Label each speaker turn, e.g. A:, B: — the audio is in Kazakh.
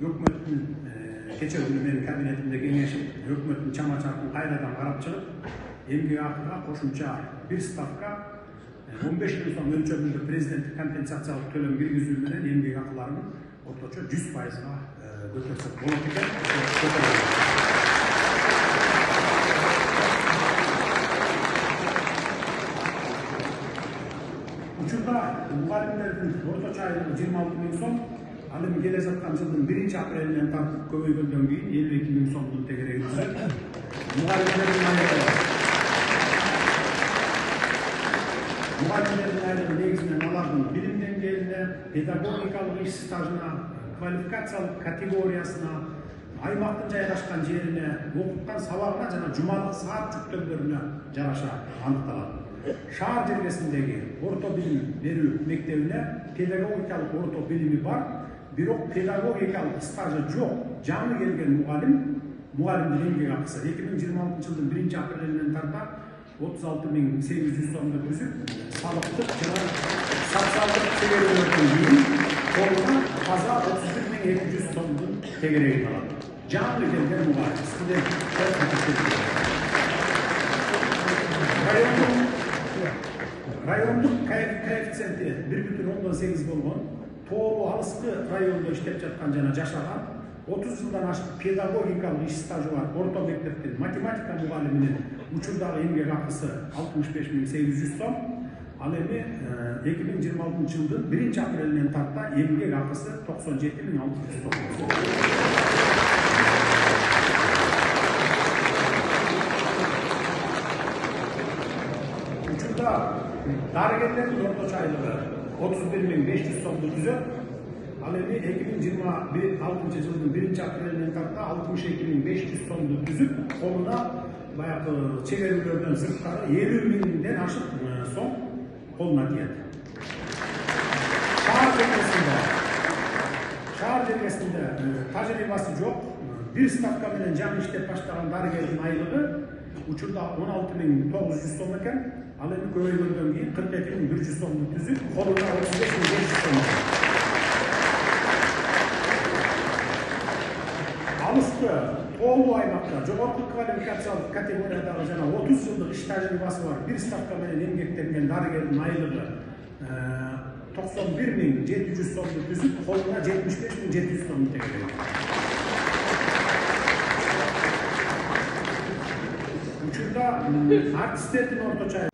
A: Hükümetin geçen günü benim kabinetimde kengeship, hükümetin çama-çarpını kayradan karap çıkıp, emgek hakkıga koşumça bir stavka 15 yıl sonra ölçümünde prezidentlik kompensasiyalık төлem kirgizilmeden emgek hakkılarının ortaça 100%'a götürsek bolup eken. Uçurda muhaliflerin ortaça aylığı 26 bin son, alım gele zatkan yılın 1. aprelinden tartıp köpöygöndөн keyin 52 bin somdun tegere gitse. Muhaliflerin aylığı negizinden alardın bilim dengeyine, pedagogikalık iş stajına, kvalifikatsiyalık kategoriyasına, aymaktın jaygaşkan жерine, okutkan sabagına jana jumalık saat жүктөмдөрүнө жараша аныкталат. Шаар жергесиндеги орто билим берүү мектебине pedagogikalık orto bilimi бар, бирок pedagogikalık стажы жок, жаңы келген mugallimдин эмгек акысы 2026 жылдын 1 апрелинен тарта 36.800 сомдо түзүп, салыктык жана социалдык чегерүүлөрдөн кийин колуна таза 31.200 сомдун тегерегин алат. Жаңы келген mugallim, студенттер райондук коэффициенти 1,8 болгон, тоолуу алыскы райондо иштеп жаткан жана жашаган 30 жылдан ашык педагогикалык иш стажы бар орто мектептин математика мугалиминин учурдагы эмгек акысы 65.800 сом, ал эми 2026 жылдын 1 апрелинен тарта эмгек акысы 97.600 сом. Darıgерlerin ortaça aylığı 31.500 somdu түзөт. Ал эми 2026 жылдын 1 апрелинен тарта 62.500 сомду түзүп, колуна баягы чегерүүлөрдөн сырткары 50.000ден ашык сом колуна тиет. Шаар жергесинде тажрыйбасы жок, бир ставка менен жаңы иштеп баштаган дарыгердин айлыгы учурда 16.900 сом экен. Ал эми көбөйгөндөн кийин 42.100 сомду түзүп, колуна 35.500 сом. Алыскы тоолуу аймакта жогорку квалификациялык категориядагы жана 30 жылдык иш тажрыйбасы бар бир ставка менен эмгектенген дарыгердин айлыгы 91.700 сомду түзүп, колуна 75.700 сомду тегерет. Учурда артисттердин орточа